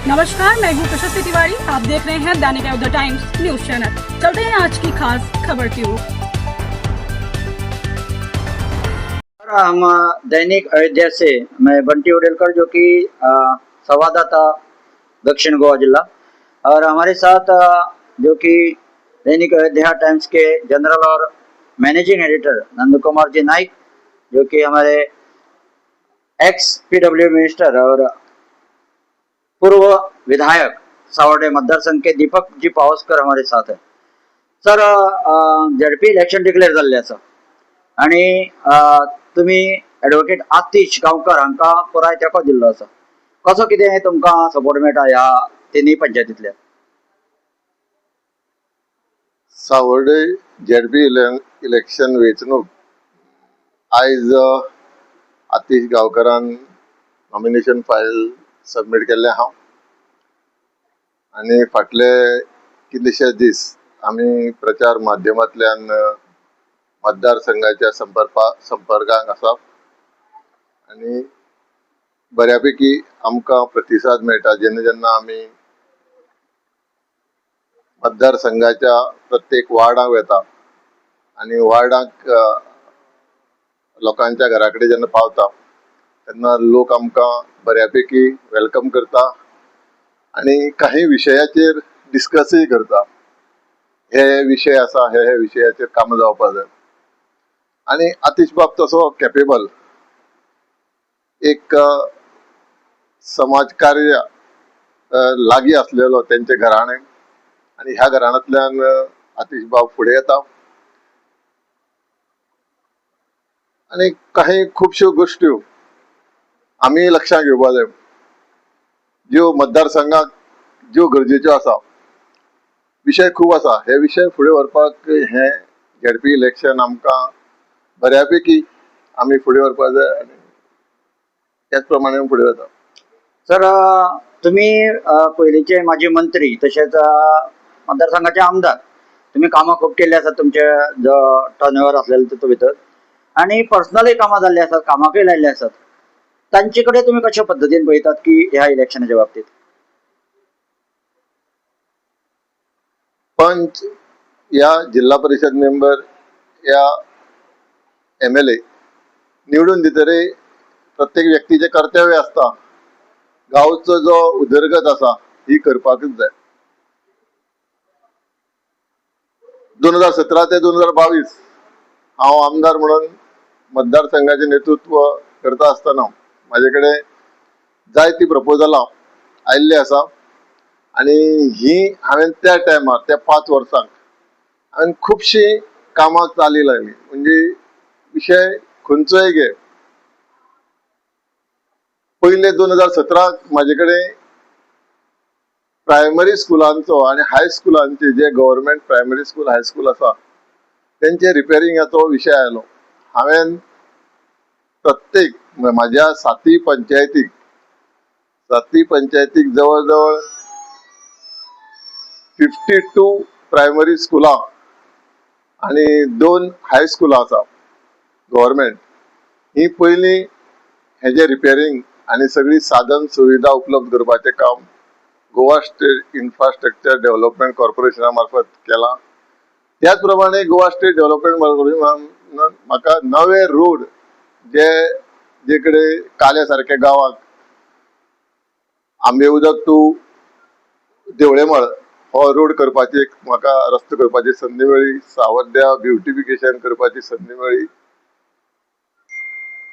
नमस्कार, मैं हूँ प्रशस्ति तिवारी। आप देख रहे हैं दैनिक द टाइम्स न्यूज चैनल। चलते हैं आज की खास खबर की ओर। हम दैनिक अयोध्या से मैं बंटी उडेलकर, जो कि संवाददाता दक्षिण गोवा जिला, और हमारे साथ जो कि दैनिक अयोध्या टाइम्स के जनरल और मैनेजिंग एडिटर नंद कुमार जी नाइक, जो कि हमारे एक्स पीडब्ल्यू मिनिस्टर और पूर्व विधायक सावर्डे मतदार संघ के दीपक जी पावसकर हमारे साथ है। सर, झडपी इलेक्शन डिक्लेअर जाल्लें आसा आणि तुम्ही ॲडव्होकेट आतिश गांवकर हांकां पुराय तेंको दिल्लो आसा. कसो कितें तुमकां सपोर्ट मेळटा ह्या तिनूय पंचायतींतल्यान? सावर्डे झेडपी इलेक्शन वेंचणूक आयज आतिश गांवकरान नॉमिनेशन फायल सबमीट केल्लें हांव, आनी फाटले कितलेशे दीस आमी प्रचार माध्यमांतल्यान मतदारसंघाच्या संपर्कांत आसा आनी बऱ्यापैकी आमकां प्रतिसाद मेळटा जेन्ना जेन्ना आमी मतदारसंघाच्या प्रत्येक वार्डाक वेता आनी वार्डाक लोकांच्या घरा कडेन जेन्ना पावता तेन्ना लोक आमकां बऱ्यापैकी वेलकम करता आनी काही विशयाचेर डिस्कसय करता. हे विशय आसा, हे विशयाचेर कामां जावपाक जाय. आनी आतिश बाब तसो कॅपेबल एक समाजकार्य लागीं आसलेलो तेंचे घराणें, आनी ह्या घराण्यांतल्यान आतिश बाब फुडें येता आनी काही खुबश्यो गोश्ट्यो आमी लक्षांत घेवपाक जाय ज्यो मतदारसंघाक ज्यो गरजेच्यो आसा. विशय खूब आसा, हे विशय फुडें व्हरपाक हे झेडपी इलेक्शन आमकां बऱ्यापैकी आमी फुडें व्हरपाक जाय आनी त्याच प्रमाणे फुडें वता. सर, तुम्ही पयलींचे माजी मंत्री तशेंच मतदारसंघाचे आमदार, तुम्ही कामां खूब केल्ली आसात तुमचे जो टर्नओवर आसलेलो तितूंत भितर, आनी पर्सनलूय कामां जाल्ली आसात, कामाकूय लायिल्ले आसात. तांचे कडेन तुमी कशा पद्दतीन पळयतात की ह्या इलेक्शनाच्या बाबतींत? पंच या जिल्हा परिषद मेंबर या MLA निवडून दितरे प्रत्येक व्यक्तीचे कर्तव्य असता गांवचो जो उदरगत आसा ही करपाकच जाय. 2017 ते 2022 हांव आमदार म्हणून मतदारसंघाचे नेतृत्व करता आसतना म्हाजे कडेन जायती प्रपोजलां आयिल्ली आसा आनी ही हांवें त्या टायमार त्या 5 वर्सांक हांवें खुबशीं कामां चाली लायली. म्हणजे विशय खंयचोय घे, पयले 2017 म्हाजे कडेन प्रायमरी स्कुलांचो आनी हायस्कुलांचे जे गव्हर्मेंट प्रायमरी स्कूल हायस्कूल आसा तेंचे रिपेरिंगाचो विशय आयलो. हांवें प्रत्येक म्हाज्या 7 पंचायतीक जवळ जवळ 52 प्रायमरी स्कुलां आनी 2 हायस्कुलां आसा गव्हर्मेंट. ही पयली हेजे रिपेरिंग आनी सगळी साधन सुविधा उपलब्ध करपाचें काम गोवा स्टेट इन्फ्रास्ट्रक्चर डेव्हलपमेंट कॉर्पोरेशना मार्फत केला. त्याच प्रमाणे गोवा स्टेट डेव्हलपमेंट कॉर्पोरेशन म्हाका नवे रोड जे कडेन काल्या सारक्या गांवांक आंबे उदक टू देवळेमळ हो रोड करपाची म्हाका रस्तो करपाची संदी मेळ्ळी. सावड्ड्या ब्युटिफिकेशन करपाची संदी मेळ्ळी.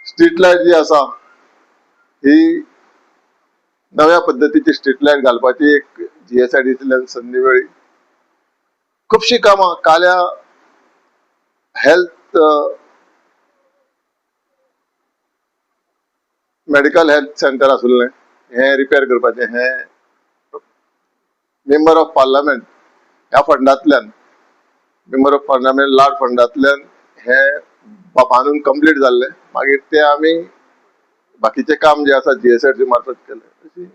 स्ट्रीट लायट जी आसा ही नव्या पद्धतीची स्ट्रीट लायट घालपाची एक GSIDCतल्यान संदी मेळ्ळी. खुबशीं कामां काल्या हेल्थ मेडिकल हेल्थ सेंटर आसुल्लें हें रिपेर करपाचें, हें मेंबर ऑफ पार्लमेंट ह्या फंडांतल्यान मेंबर ऑफ पार्लमेंट लाड फंडांतल्यान हें बांदून कंप्लीट जाल्लें. मागीर तें आमी बाकीचें काम जें आसा GSIDC मार्फत केलें. अशीं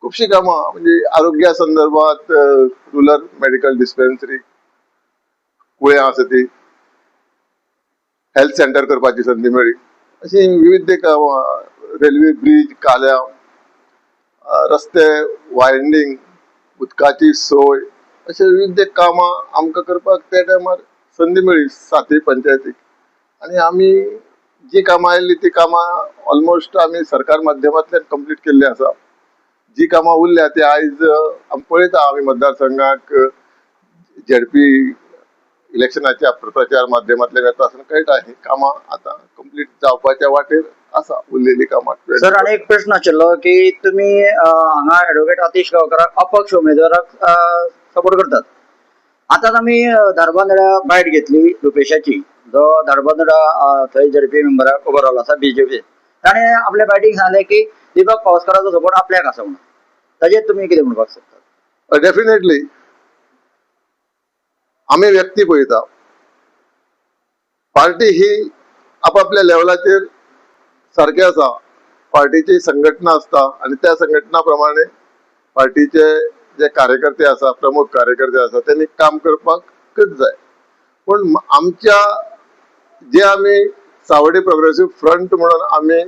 खुबशीं कामां म्हणजे आरोग्या संदर्भात रुरल मेडिकल डिस्पेन्सरी कुळ्यां आसा ती हेल्थ सेंटर करपाची संदी मेळ्ळी. अशीं विविध कामां, रेल्वे ब्रिज काल्या रस्ते वायंडींग, उदकाची सोय अशे विविध कामां आमकां करपाक त्या टायमार संदी मेळ्ळी सातय पंचायतीक. आनी आमी जी कामां आयिल्ली ती कामां ऑलमोस्ट आमी सरकार माध्यमांतल्यान कंप्लीट केल्ली आसा. जी कामां उरल्या ती आयज आमी पळयता, आमी मतदारसंघाक झेडपी इलेक्शनाच्या प्रचार माध्यमांतल्यान येता आसतना कळटा ही कामां आतां कंप्लीट जावपाच्या वाटेर आसा उरलेली कामां. सर आनी एक प्रश्न आशिल्लो की तुमी हांगा एडवोकेट आतिश गांवकाराक अपक्ष उमेदवाराक सपोर्ट करतात. आतां आमी धारबांदोड्या बायट घेतली रुपेशाची, जो धारबांदोड्या थंय झेडपी मेंबराक उबो रावलो आसा बीजेपी. ताणें आपल्या बायटीक सांगलें की दिपक पावसकाराचो सपोर्ट आपल्याक आसा म्हणून. ताजेर तुमी कितें म्हणपाक सोदतात? डेफिनेटली आमी व्यक्ती पळयता. पार्टी ही आपापल्या लेवलाचेर सारकी आसा. पार्टीची संघटना आसता आनी त्या संघटना प्रमाणे पार्टीचे जे कार्यकर्ते आसा, प्रमुख कार्यकर्ते आसा, त्यांनी काम करपाकच जाय. पण आमच्या जे आमी सावड्डे प्रोग्रेसिव्ह फ्रंट म्हणून आमी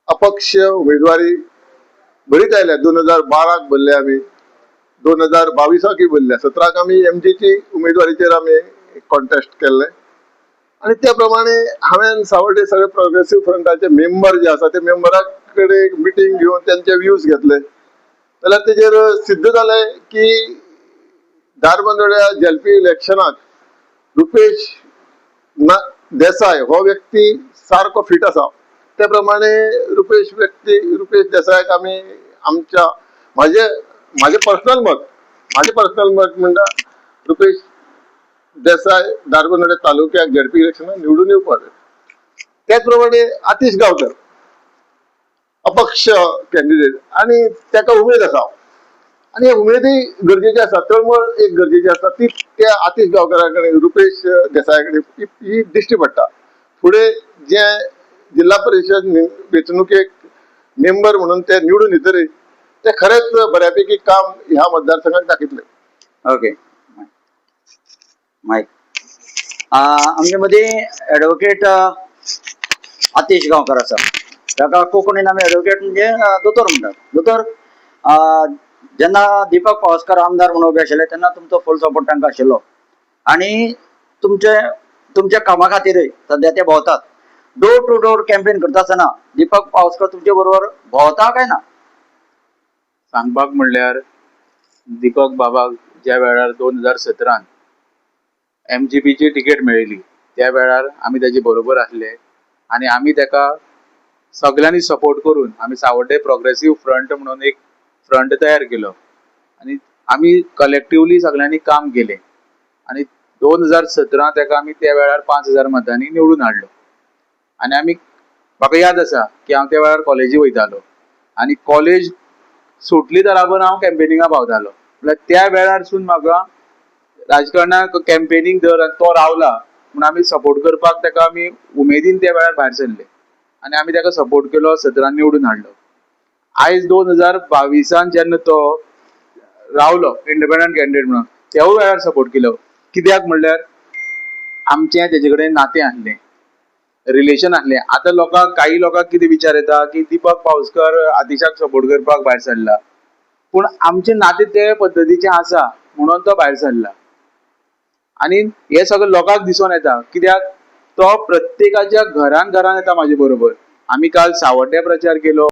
अपक्ष उमेदवारी भरीत आयल्या. 2012 भरले आमी, 2022 भरल्या, 17 आमी एमजीची उमेदवारीचेर आमी कॉन्टेस्ट केल्ले. आणि त्या प्रमाणे हांवें सावड्डे सगळे प्रोग्रेसिव्ह फ्रंटाचे मेंबर जे आसा ते मेंबरां कडेन मिटींग घेवन त्यांचे व्ह्यूज घेतले. जाल्यार तेजेर सिद्ध जालें की धारबांदोड्या झेडपी इलेक्शनाक रुपेश देसाय हो व्यक्ती सारको फिट आसा. त्या प्रमाणे रुपेश देसायाक आमी आमच्या माझे पर्सनल मत म्हणटा रुपेश देसाय धारबांदोड्या तालुक्याक झेडपी इलेक्शनाक निवडून येवपाक. त्याच प्रमाणे आतिश गांवकर अपक्ष कॅन्डिडेट आणि ताका उमेद आसा आणि उमेदय गरजेची आसा, तळमळ एक गरजेची आसा ती त्या आतिश गांवकरा कडेन रुपेश देसाया कडेन ही दिश्टी पडटा. फुडें जे जिल्हा परिषद वेंचणुकेक मेंबर म्हणून ते निवडून येतरी ते खरेंच बऱ्यापैकी काम ह्या मतदारसंघात दाखयतले. ओके माईक आमचे मदीं एडवोकेट आतिश गांवकर आसा. ताका कोंकणीन आमी एडवोकेट म्हणजे दोतोर म्हणटात. दोतोर, जेन्ना दिपक पावसकार आमदार म्हणून उबे आशिल्ले तेन्ना तुमचो फूल सपोर्ट तांकां आशिल्लो आनी तुमच्या कामा खातीरय सद्या ते भोंवतात. डोर टू डोर कॅम्पेन करता आसतना दिपक पावसकर तुमचे बरोबर भोंवता काय ना? सांगपाक म्हणल्यार दिपक बाबाक ज्या वेळार 2017 MGPची तिकेट मेळिल्ली त्या वेळार आमी ताचे बरोबर आसले आनी आमी ताका सगळ्यांनी सपोर्ट करून आमी सावड्डे प्रोग्रेसिव्ह फ्रंट म्हणून एक फ्रंट तयार केलो आनी आमी कलेक्टिवली सगळ्यांनी काम केले आनी 2017 ताका आमी त्या वेळार 5000 मतांनी निवडून हाडलो. आनी आमी म्हाका याद आसा की हांव त्या वेळार कॉलेजी वयतालो आनी कॉलेज सुटली बराबर हांव कॅम्पेनिंगाक पावतालो. म्हळ्यार त्या वेळारसून म्हाका राजकारणाक कॅम्पेनिंग जर तो रावला म्हणून आमी सपोर्ट करपाक ताका आमी उमेदीन त्या वेळार भायर सरले आनी आमी ताका सपोर्ट केलो, 17 निवडून हाडलो. आयज 2022 जेन्ना तो रावलो इंडिपेंडंट कॅन्डिडेट म्हणून त्या वेळार सपोर्ट केलो. कित्याक म्हणल्यार आमचें तेजे कडेन नातें आसलें, रिलेशन आसलें. आतां काही लोकांक कितें विचार येता की दिपक पावसकर आतिशाक सपोर्ट करपाक भायर सरला, पूण आमचें नातें ते पद्दतीचें आसा म्हणून तो भायर सरला. आनी हे सगळें लोकांक दिसून येता कित्याक तो प्रत्येकाच्या घरान येता म्हाजे बरोबर. आमी काल सावड्ड्या प्रचार केलो.